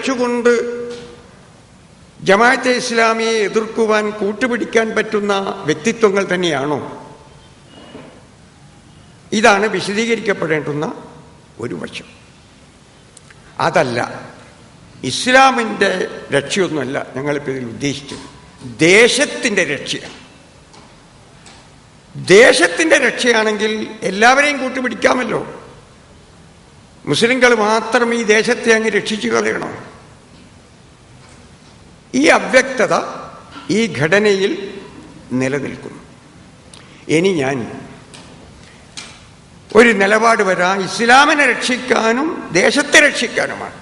വെച്ചുകൊണ്ട് ജമാഅത്തെ ഇസ്ലാമിയെ എതിർക്കുവാൻ കൂട്ടുപിടിക്കാൻ പറ്റുന്ന വ്യക്തിത്വങ്ങൾ തന്നെയാണോ? ഇതാണ് വിശദീകരിക്കപ്പെടേണ്ടുന്ന ഒരു വശം. അതല്ല, ഇസ്ലാമിൻ്റെ രക്ഷയൊന്നുമല്ല ഞങ്ങളിപ്പോൾ ഇതിൽ ഉദ്ദേശിച്ചത്. ദേശത്തിൻ്റെ രക്ഷയാണ്. ദേശത്തിൻ്റെ രക്ഷയാണെങ്കിൽ എല്ലാവരെയും കൂട്ടുപിടിക്കാമല്ലോ. മുസ്ലിങ്ങൾ മാത്രം ഈ ദേശത്തെ അങ്ങ് രക്ഷിച്ചു കളയണം. ഈ അവ്യക്തത ഈ ഘടനയിൽ നിലനിൽക്കുന്നു. ഇനി ഞാൻ ഒരു നിലപാട് വരാം. ഇസ്ലാമിനെ രക്ഷിക്കാനും ദേശത്തെ രക്ഷിക്കാനുമാണ്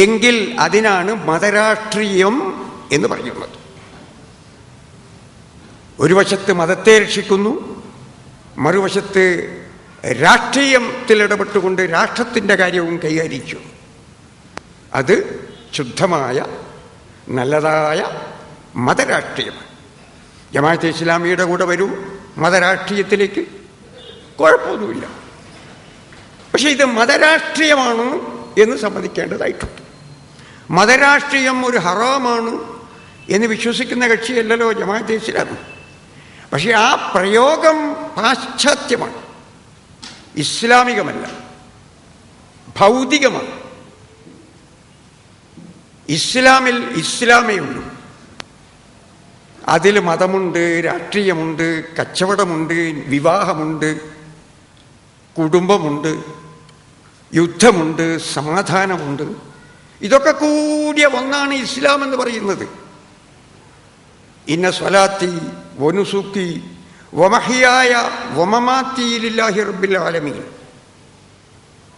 എങ്കിൽ അതിനാണ് മതരാഷ്ട്രീയം എന്ന് പറയുന്നത്. ഒരു വശത്ത് മതത്തെ രക്ഷിക്കുന്നു, മറുവശത്ത് രാഷ്ട്രീയത്തിൽ ഇടപെട്ടുകൊണ്ട് രാഷ്ട്രത്തിൻ്റെ കാര്യവും കൈകാര്യം ചെയ്യുന്നു. അത് ശുദ്ധമായ നല്ലതായ മതരാഷ്ട്രീയമാണ്. ജമാഅത്തെ ഇസ്ലാമിയുടെ കൂടെ വരും മതരാഷ്ട്രീയത്തിലേക്ക്, കുഴപ്പമൊന്നുമില്ല. പക്ഷെ ഇത് മതരാഷ്ട്രീയമാണ് എന്ന് സമ്മതിക്കേണ്ടതായിട്ടുണ്ട്. മതരാഷ്ട്രീയം ഒരു ഹറാമാണ് എന്ന് വിശ്വസിക്കുന്ന കക്ഷിയല്ലല്ലോ ജമാഅത്തെ ഇസ്ലാമി. പക്ഷെ ആ പ്രയോഗം പാശ്ചാത്യമാണ്, ഇസ്ലാമികമല്ല, ഭൗതികമാണ്. ഇസ്ലാമിൽ ഇസ്ലാമേ ഉള്ളൂ. അതിൽ മതമുണ്ട്, രാഷ്ട്രീയമുണ്ട്, കച്ചവടമുണ്ട്, വിവാഹമുണ്ട്, കുടുംബമുണ്ട്, യുദ്ധമുണ്ട്, സമാധാനമുണ്ട്. ഇതൊക്കെ കൂടിയ ഒന്നാണ് ഇസ്ലാം എന്ന് പറയുന്നത്. ഇന്ന സ്വലാത്തി വനുസുക്കി വമഹിയായ വമമാത്തി ലില്ലാഹി റബ്ബിൽ ആലമീൻ.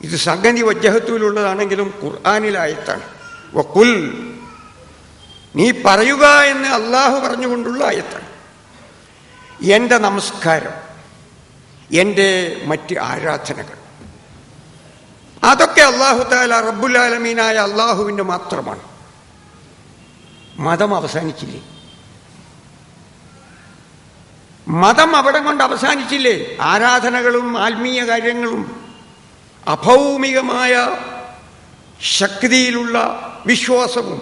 ഇത് സംഗതി വജ്ജഹത്തുവിലുള്ളതാണെങ്കിലും ഖുർആനിലായത്താണ്. വഖുൽ, നീ പറയുക എന്ന് അള്ളാഹു പറഞ്ഞുകൊണ്ടുള്ള ആയത്താണ്. എൻ്റെ നമസ്കാരം, എൻ്റെ മറ്റ് ആരാധനകൾ, അതൊക്കെ അള്ളാഹു തആല റബ്ബുൽ ആലമീനായ അള്ളാഹുവിൻ്റെ മാത്രമാണ്. മതം അവസാനിച്ചില്ലേ? മതം അവിടെ കൊണ്ട് അവസാനിച്ചില്ലേ? ആരാധനകളും ആത്മീയ കാര്യങ്ങളും അഭൗമികമായ ശക്തിയിലുള്ള വിശ്വാസവും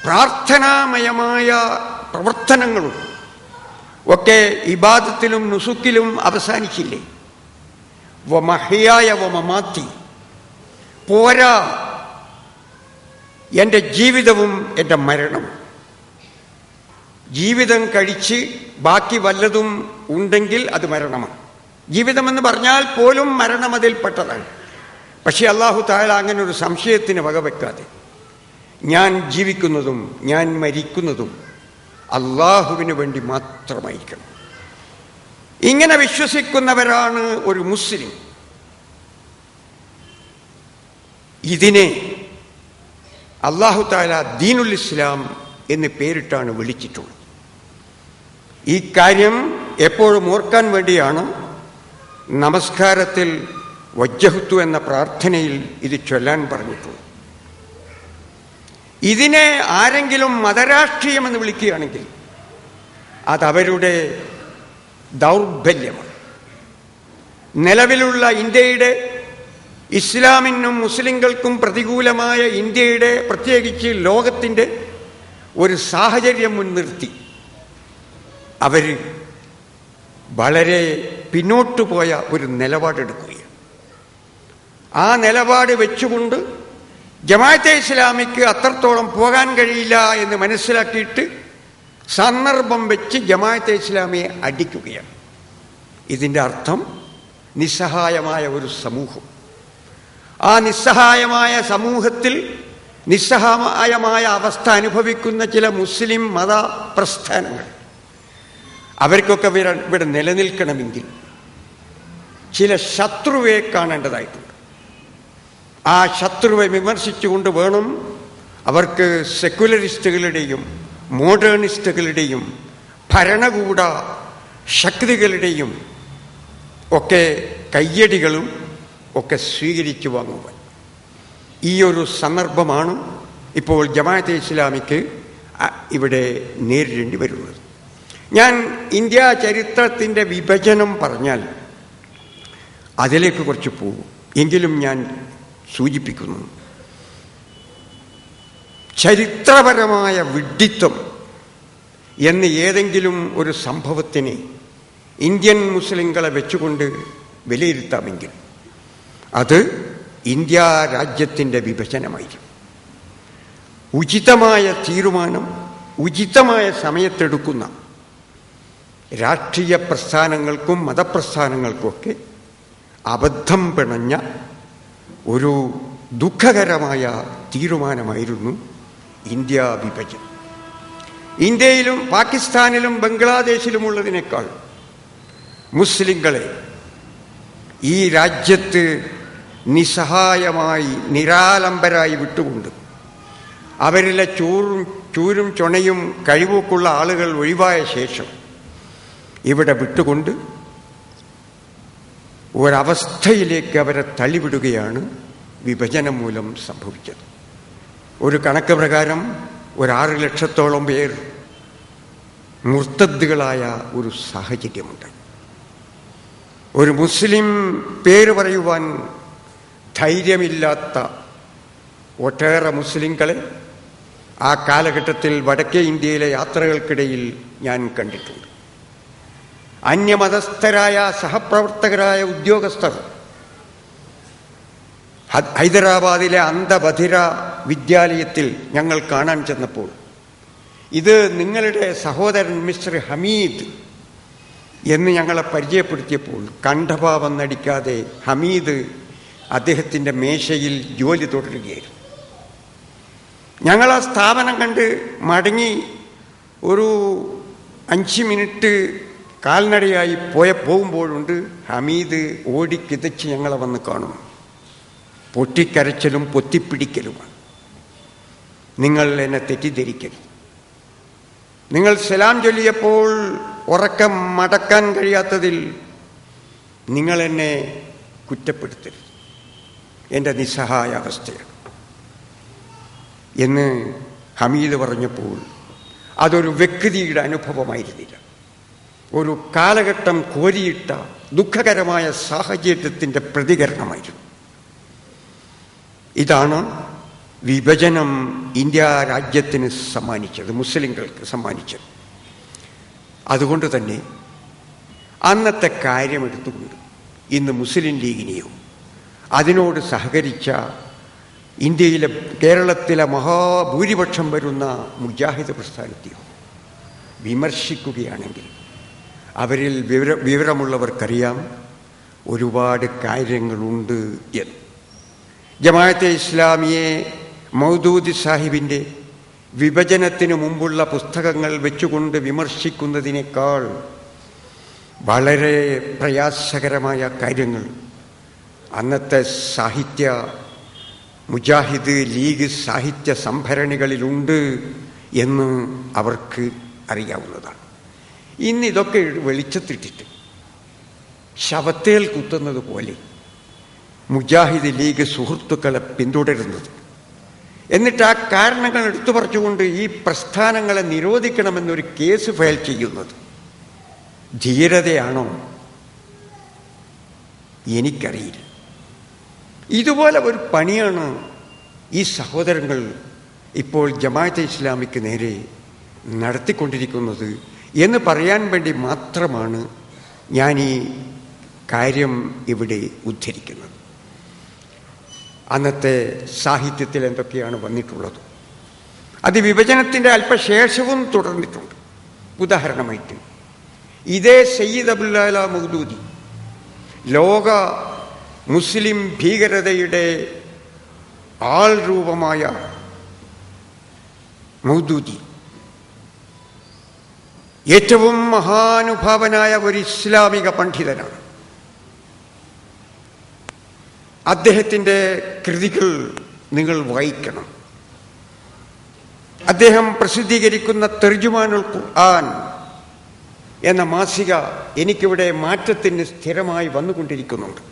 പ്രാർത്ഥനാമയമായ പ്രവർത്തനങ്ങളും ഒക്കെ ഇബാദത്തിലും നുസുക്കിലും അവസാനിച്ചില്ലേ? വമഹിയായ വമമാത്തി, പോരാ, എൻ്റെ ജീവിതവും എൻ്റെ മരണവും. ജീവിതം കഴിച്ച് ബാക്കി വല്ലതും ഉണ്ടെങ്കിൽ അത് മരണമാണ്. ജീവിതമെന്ന് പറഞ്ഞാൽ പോലും മരണം അതിൽപ്പെട്ടതാണ്. പക്ഷേ അല്ലാഹു തആല അങ്ങനെ ഒരു സംശയത്തിന് വകവെക്കാതെ ഞാൻ ജീവിക്കുന്നതും ഞാൻ മരിക്കുന്നതും അള്ളാഹുവിന് വേണ്ടി മാത്രമായിരിക്കണം. ഇങ്ങനെ വിശ്വസിക്കുന്നവരാണ് ഒരു മുസ്ലിം. ഇതിനെ അല്ലാഹു തആല ദീനുൽ ഇസ്ലാം എന്ന് പേരിട്ടാണ് വിളിച്ചിട്ടുള്ളത്. ഈ കാര്യം എപ്പോഴും ഓർക്കാൻ വേണ്ടിയാണ് നമസ്കാരത്തിൽ വജ്ജഹ്തു എന്ന പ്രാർത്ഥനയിൽ ഇത് ചൊല്ലാൻ പറഞ്ഞിട്ടുള്ളത്. ഇതിനെ ആരെങ്കിലും മതരാഷ്ട്രീയമെന്ന് വിളിക്കുകയാണെങ്കിൽ അതവരുടെ ദൗർബല്യമാണ്. നിലവിലുള്ള ഇന്ത്യയുടെ, ഇസ്ലാമിനും മുസ്ലിങ്ങൾക്കും പ്രതികൂലമായ ഇന്ത്യയുടെ, പ്രത്യേകിച്ച് ലോകത്തിൻ്റെ ഒരു സാഹചര്യം മുൻനിർത്തി അവർ വളരെ പിന്നോട്ടു പോയ ഒരു നിലപാടെടുക്കുകയാണ്. ആ നിലപാട് വെച്ചുകൊണ്ട് ജമാഅത്തെ ഇസ്ലാമിക്ക് അത്രത്തോളം പോകാൻ കഴിയില്ല എന്ന് മനസ്സിലാക്കിയിട്ട് സന്ദർഭം വെച്ച് ജമാഅത്തെ ഇസ്ലാമിയെ അടിക്കുകയാണ്. ഇതിൻ്റെ അർത്ഥം നിസ്സഹായമായ ഒരു സമൂഹം. ആ നിസ്സഹായമായ സമൂഹത്തിൽ നിസ്സഹായമായ അവസ്ഥ അനുഭവിക്കുന്ന ചില മുസ്ലിം മത പ്രസ്ഥാനങ്ങൾ, അവർക്കൊക്കെ ഇവിടെ നിലനിൽക്കണമെങ്കിൽ ചില ശത്രുവെ കാണേണ്ടതായിട്ടുണ്ട്. ആ ശത്രുവെ വിമർശിച്ചുകൊണ്ട് വേണം അവർക്ക് സെക്കുലറിസ്റ്റുകളുടെയും മോഡേണിസ്റ്റുകളുടെയും ഭരണകൂട ശക്തികളുടെയും ഒക്കെ കയ്യടികളും ഒക്കെ സ്വീകരിച്ചു വാങ്ങുവാൻ. ഈ ഒരു സന്ദർഭമാണ് ഇപ്പോൾ ജമാഅത്തെ ഇസ്ലാമിക്ക് ഇവിടെ നേരിടേണ്ടി വരുന്നത്. ഞാൻ ഇന്ത്യ ചരിത്രത്തിൻ്റെ വിഭജനം പറഞ്ഞാൽ അതിലേക്ക് കുറച്ച് പോകും. എങ്കിലും ഞാൻ സൂചിപ്പിക്കുന്നു, ചരിത്രപരമായ വിഡ്ഢിത്വം എന്ന് ഏതെങ്കിലും ഒരു സംഭവത്തിനെ ഇന്ത്യൻ മുസ്ലിങ്ങളെ വെച്ചുകൊണ്ട് വിലയിരുത്താമെങ്കിൽ അത് ഇന്ത്യ രാജ്യത്തിൻ്റെ വിഭജനമായിരിക്കും. ഉചിതമായ തീരുമാനം ഉചിതമായ സമയത്തെടുക്കുന്ന രാഷ്ട്രീയ പ്രസ്ഥാനങ്ങൾക്കും മതപ്രസ്ഥാനങ്ങൾക്കുമൊക്കെ അബദ്ധം പിണഞ്ഞ ഒരു ദുഃഖകരമായ തീരുമാനമായിരുന്നു ഇന്ത്യ വിഭജനം. ഇന്ത്യയിലും പാകിസ്ഥാനിലും ബംഗ്ലാദേശിലുമുള്ളതിനേക്കാൾ മുസ്ലിങ്ങളെ ഈ രാജ്യത്ത് നിസ്സഹായമായി നിരാലംബരായി വിട്ടുകൊണ്ട് അവരിലെ ചൂരും ചൊണയും കഴിവൊക്കെയുള്ള ആളുകൾ ഒഴിവായ ശേഷം ഇവിടെ വിട്ടുകൊണ്ട് ഒരവസ്ഥയിലേക്ക് അവരെ തള്ളിവിടുകയാണ് വിഭജനം മൂലം സംഭവിച്ചത്. ഒരു കണക്ക് പ്രകാരം 6 ലക്ഷത്തോളം പേർ മുർത്തദ്ദുകളായ ഒരു സാഹചര്യമുണ്ട്. ഒരു മുസ്ലിം പേര് പറയുവാൻ ധൈര്യമില്ലാത്ത ഒട്ടേറെ മുസ്ലിങ്ങളെ ആ കാലഘട്ടത്തിൽ വടക്കേ ഇന്ത്യയിലെ യാത്രകൾക്കിടയിൽ ഞാൻ കണ്ടിട്ടുണ്ട്. അന്യമതസ്ഥരായ സഹപ്രവർത്തകരായ ഉദ്യോഗസ്ഥർ ഹൈദരാബാദിലെ അന്ധബധിര വിദ്യാലയത്തിൽ ഞങ്ങൾ കാണാൻ ചെന്നപ്പോൾ ഇത് നിങ്ങളുടെ സഹോദരൻ മിസ്റ്റർ ഹമീദ് എന്ന് ഞങ്ങളെ പരിചയപ്പെടുത്തിയപ്പോൾ കണ്ഠഭാവം നടിക്കാതെ ഹമീദ് അദ്ദേഹത്തിൻ്റെ മേശയിൽ ജോലി തുടരുകയായിരുന്നു. ഞങ്ങൾ ആ സ്ഥാപനം കണ്ട് മടങ്ങി ഒരു 5 മിനിറ്റ് കാൽനടയായി പോകുമ്പോഴുണ്ട് ഹമീദ് ഓടിക്കിതച്ച് ഞങ്ങളെ വന്ന് കാണും. പൊട്ടിക്കരച്ചിലും പൊത്തിപ്പിടിക്കലുമാണ്. നിങ്ങൾ എന്നെ തെറ്റിദ്ധരിക്കരുത്. നിങ്ങൾ സലാം ചൊല്ലിയപ്പോൾ ഉറക്കം മടക്കാൻ കഴിയാത്തതിൽ നിങ്ങൾ എന്നെ കുറ്റപ്പെടുത്തരുത്. എൻ്റെ നിസ്സഹായ അവസ്ഥയാണ് എന്ന് ഹമീദ് പറഞ്ഞപ്പോൾ അതൊരു വ്യക്തിയുടെ അനുഭവമായിരുന്നില്ല. ഒരു കാലഘട്ടം കോരിയിട്ട ദുഃഖകരമായ സാഹചര്യത്തിൻ്റെ പ്രതികരണമായിരുന്നു. ഇതാണ് വിഭജനം ഇന്ത്യ രാജ്യത്തിന് സമ്മാനിച്ചത്, മുസ്ലിങ്ങൾക്ക് സമ്മാനിച്ചത്. അതുകൊണ്ട് തന്നെ അന്നത്തെ കാര്യമെടുത്തുകൊണ്ട് ഇന്ന് മുസ്ലിം ലീഗിനെയോ അതിനോട് സഹകരിച്ച ഇന്ത്യയിലെ കേരളത്തിലെ മഹാഭൂരിപക്ഷം വരുന്ന മുജാഹിദ് പ്രസ്ഥാനത്തെയോ വിമർശിക്കുകയാണെങ്കിൽ അവരിൽ വിവരമുള്ളവർക്കറിയാം ഒരുപാട് കാര്യങ്ങളുണ്ട് എന്ന്. ജമാഅത്തെ ഇസ്ലാമിയെ മൗദൂദി സാഹിബിൻ്റെ വിഭജനത്തിനു മുമ്പുള്ള പുസ്തകങ്ങൾ വെച്ചുകൊണ്ട് വിമർശിക്കുന്നതിനേക്കാൾ വളരെ പ്രയാസകരമായ കാര്യങ്ങൾ അന്നത്തെ സാഹിത്യ മുജാഹിദ് ലീഗ് സാഹിത്യ സംഭരണികളിലുണ്ട് എന്ന് അവർക്ക് അറിയാവുന്നതാണ്. ഇന്നിതൊക്കെ വെളിച്ചത്തിട്ടിട്ട് ശവത്തേൽ കുത്തുന്നത് പോലെ മുജാഹിദ് ലീഗ് സുഹൃത്തുക്കളെ പിന്തുടരുന്നത്, എന്നിട്ട് ആ കാരണങ്ങൾ എടുത്തു പറിച്ചുകൊണ്ട് ഈ പ്രസ്ഥാനങ്ങളെ നിരോധിക്കണമെന്നൊരു കേസ് ഫയൽ ചെയ്യുന്നത് ധീരതയാണോ? എനിക്കറിയില്ല. ഇതുപോലെ ഒരു പണിയാണ് ഈ സഹോദരങ്ങൾ ഇപ്പോൾ ജമാഅത്തെ ഇസ്ലാമിക്ക് നേരെ നടത്തിക്കൊണ്ടിരിക്കുന്നത് എന്ന് പറയാൻ വേണ്ടി മാത്രമാണ് ഞാൻ ഈ കാര്യം ഇവിടെ ഉദ്ധരിക്കുന്നത്. അന്നത്തെ സാഹിത്യത്തിൽ എന്തൊക്കെയാണ് വന്നിട്ടുള്ളത്, അത് വിഭജനത്തിൻ്റെ അല്പശേഷവും തുടർന്നിട്ടുണ്ട്. ഉദാഹരണമായിട്ട് ഇതേ സയ്യിദ് അബുൽ മൗദൂദി ലോക മുസ്ലിം ഭീകരതയുടെ ആൾ രൂപമായ മൗദൂദി ഏറ്റവും മഹാനുഭാവനായ ഒരു ഇസ്ലാമിക പണ്ഡിതനാണ്. അദ്ദേഹത്തിൻ്റെ കൃതികൾ നിങ്ങൾ വായിക്കണം. അദ്ദേഹം പ്രസിദ്ധീകരിക്കുന്ന തർജുമാനുൽ ഖുർആൻ എന്ന മാസിക എനിക്കിവിടെ മാറ്റത്തിന് സ്ഥിരമായി വന്നുകൊണ്ടിരിക്കുന്നുണ്ട്.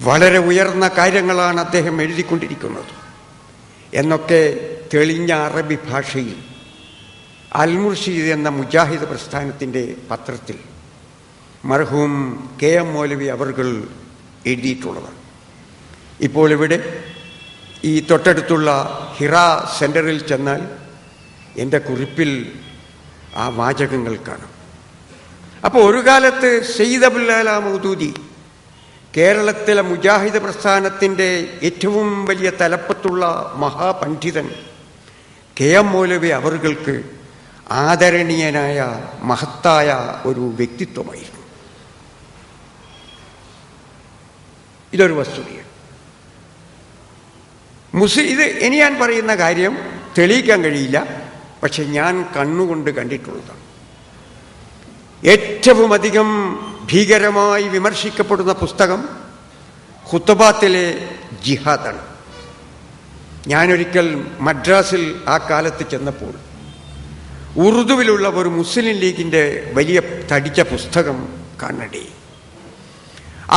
വളരെ ഉയർന്ന കാര്യങ്ങളാണ് അദ്ദേഹം എഴുതിക്കൊണ്ടിരിക്കുന്നത് എന്നൊക്കെ തെളിഞ്ഞ അറബി ഭാഷയിൽ അൽ മുർഷിദ് എന്ന മുജാഹിദ് പ്രസ്ഥാനത്തിൻ്റെ പത്രത്തിൽ മർഹൂം KM മൗലവി അവർകൾ എഴുതിയിട്ടുള്ളതാണ്. ഇപ്പോൾ ഇവിടെ ഈ തൊട്ടടുത്തുള്ള ഹിറ സെൻറ്ററിൽ ചെന്നാൽ എൻ്റെ കുറിപ്പിൽ ആ വാചകങ്ങൾ കാണും. അപ്പോൾ ഒരു കാലത്ത് സയ്യിദ് അബുൽ അല മൗദൂദി, കേരളത്തിലെ മുജാഹിദ് പ്രസ്ഥാനത്തിൻ്റെ ഏറ്റവും വലിയ തലപ്പത്തുള്ള മഹാപണ്ഡിതൻ KM മൗലവി അവർക്ക് ആദരണീയനായ മഹത്തായ ഒരു വ്യക്തിത്വമായിരുന്നു. ഇതൊരു വസ്തുതയാണ്. ഇത് ഇനി ഞാൻ പറയുന്ന കാര്യം തെളിയിക്കാൻ കഴിയില്ല, പക്ഷെ ഞാൻ കണ്ണുകൊണ്ട് കണ്ടിട്ടുള്ളതാണ്. ഏറ്റവും അധികം ഭീകരമായി വിമർശിക്കപ്പെടുന്ന പുസ്തകം ഖുത്ബാത്തിലെ ജിഹാദാണ്. ഞാനൊരിക്കൽ മദ്രാസിൽ ആ കാലത്ത് ചെന്നപ്പോൾ ഉറുദുവിലുള്ള ഒരു മുസ്ലിം ലീഗിൻ്റെ വലിയ തടിച്ച പുസ്തകം കാണണ്ടേ.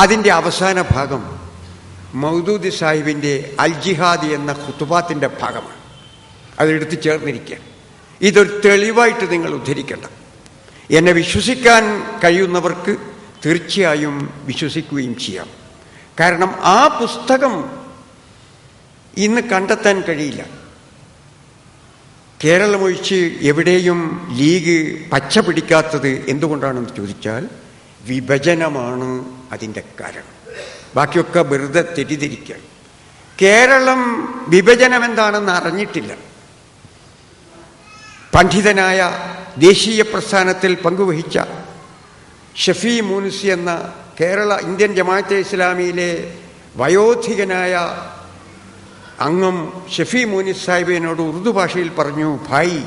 അതിൻ്റെ അവസാന ഭാഗം മൗദൂദി സാഹിബിൻ്റെ അൽ ജിഹാദ് എന്ന ഖുത്ബാത്തിൻ്റെ ഭാഗമാണ്. അതെടുത്ത് ചേർന്നിരിക്കുക. ഇതൊരു തെളിവായിട്ട് നിങ്ങൾ ഉദ്ധരിക്കേണ്ട. എന്നെ വിശ്വസിക്കാൻ കഴിയുന്നവർക്ക് തീർച്ചയായും വിശ്വസിക്കുകയും ചെയ്യാം. കാരണം ആ പുസ്തകം ഇന്ന് കണ്ടെത്താൻ കഴിയില്ല. കേരളമൊഴിച്ച് എവിടെയും ലീഗ് പച്ച പിടിക്കാത്തത് എന്തുകൊണ്ടാണെന്ന് ചോദിച്ചാൽ വിഭജനമാണ് അതിൻ്റെ കാരണം. ബാക്കിയൊക്കെ വെറുതെ തെറ്റിദ്ധരിക്കുക. കേരളം വിഭജനം എന്താണെന്ന് അറിഞ്ഞിട്ടില്ല. പണ്ഡിതനായ ദേശീയ പ്രസ്ഥാനത്തിൽ പങ്കുവഹിച്ച ഷഫീ മൂനിസി എന്ന ഇന്ത്യൻ ജമാഅത്തെ ഇസ്ലാമിയിലെ വയോധികനായ അംഗം ഷഫീ മൂനിസ് സാഹിബിനോട് ഉറുദു ഭാഷയിൽ പറഞ്ഞു, ഭായ്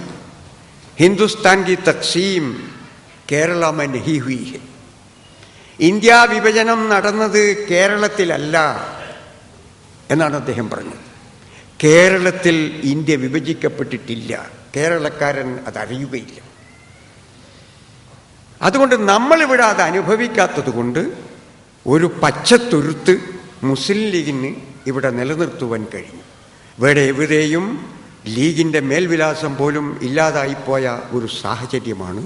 ഹിന്ദുസ്ഥാൻ കി തക്സീം കേരള മേ നഹീ ഹുയി ഹൈ. ഇന്ത്യ വിഭജനം നടന്നത് കേരളത്തിലല്ല എന്നാണ് അദ്ദേഹം പറഞ്ഞത്. കേരളത്തിൽ ഇന്ത്യ വിഭജിക്കപ്പെട്ടിട്ടില്ല. കേരളക്കാരൻ അതറിയുകയില്ല. അതുകൊണ്ട് നമ്മളിവിടെ അത് അനുഭവിക്കാത്തത് കൊണ്ട് ഒരു പച്ചത്തുരുത്ത് മുസ്ലിം ലീഗിന് ഇവിടെ നിലനിർത്തുവാൻ കഴിഞ്ഞു. ഇവിടെ എവിടെയും ലീഗിൻ്റെ മേൽവിലാസം പോലും ഇല്ലാതായിപ്പോയ ഒരു സാഹചര്യമാണ്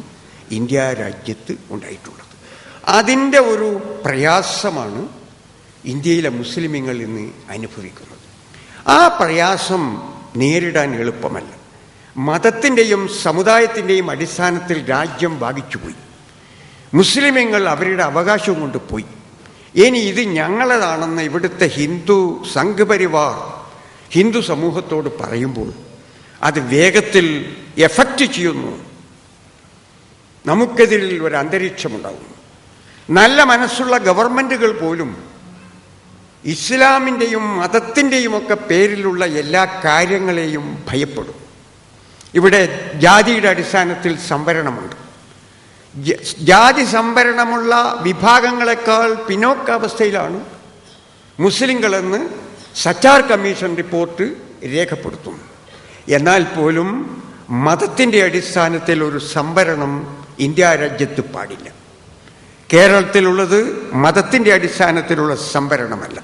ഇന്ത്യ രാജ്യത്ത് ഉണ്ടായിട്ടുള്ളത്. അതിൻ്റെ ഒരു പ്രയാസമാണ് ഇന്ത്യയിലെ മുസ്ലിമീങ്ങൾ ഇന്ന് അനുഭവിക്കുന്നത്. ആ പ്രയാസം നേരിടാൻ എളുപ്പമല്ല. മതത്തിൻ്റെയും സമുദായത്തിൻ്റെയും അടിസ്ഥാനത്തിൽ രാജ്യം ഭാഗിച്ചുപോയി. മുസ്ലിമീങ്ങൾ അവരുടെ അവകാശം കൊണ്ട് പോയി. ഇനി ഇത് ഞങ്ങളതാണെന്ന് ഇവിടുത്തെ ഹിന്ദു സംഘപരിവാർ ഹിന്ദു സമൂഹത്തോട് പറയുമ്പോൾ അത് വേഗത്തിൽ എഫക്റ്റ് ചെയ്യുന്നു. നമുക്കെതിരിൽ ഒരു അന്തരീക്ഷമുണ്ടാകുന്നു. നല്ല മനസ്സുള്ള ഗവൺമെൻറ്റുകൾ പോലും ഇസ്ലാമിൻ്റെയും മതത്തിൻ്റെയും ഒക്കെ പേരിലുള്ള എല്ലാ കാര്യങ്ങളെയും ഭയപ്പെടും. ഇവിടെ ജാതിയുടെ അടിസ്ഥാനത്തിൽ സംവരണമുണ്ട്. ജാതി സംവരണമുള്ള വിഭാഗങ്ങളെക്കാൾ പിന്നോക്കാവസ്ഥയിലാണ് മുസ്ലിങ്ങളെന്ന് സച്ചാർ കമ്മീഷൻ റിപ്പോർട്ട് രേഖപ്പെടുത്തുന്നു. എന്നാൽ പോലും മതത്തിൻ്റെ അടിസ്ഥാനത്തിൽ ഒരു സംവരണം ഇന്ത്യ രാജ്യത്ത് പാടില്ല. കേരളത്തിലുള്ളത് മതത്തിൻ്റെ അടിസ്ഥാനത്തിലുള്ള സംവരണമല്ല.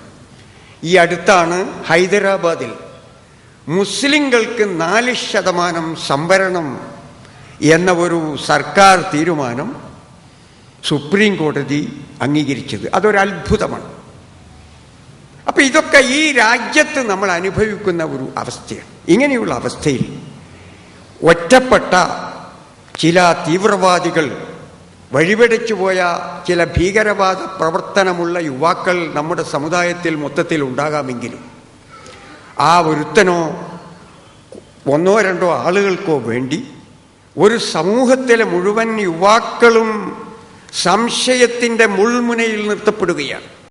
ഈ അടുത്താണ് ഹൈദരാബാദിൽ മുസ്ലിങ്ങൾക്ക് 4% സംവരണം എന്ന ഒരു സർക്കാർ തീരുമാനം സുപ്രീം കോടതി അംഗീകരിച്ചത്. അതൊരത്ഭുതമാണ്. അപ്പം ഇതൊക്കെ ഈ രാജ്യത്ത് നമ്മൾ അനുഭവിക്കുന്ന ഒരു അവസ്ഥയാണ്. ഇങ്ങനെയുള്ള അവസ്ഥയിൽ ഒറ്റപ്പെട്ട ചില തീവ്രവാദികൾ, വഴിപിഴച്ചു പോയ ചില ഭീകരവാദ പ്രവർത്തനമുള്ള യുവാക്കൾ നമ്മുടെ സമുദായത്തിൽ മൊത്തത്തിൽ ഉണ്ടാകാമെങ്കിലും ആ ഒരുത്തനോ ഒന്നോ രണ്ടോ ആളുകൾക്കോ വേണ്ടി ഒരു സമൂഹത്തിലെ മുഴുവൻ യുവാക്കളും സംശയത്തിൻ്റെ മുൾമുനയിൽ നിർത്തപ്പെടുകയാണ്.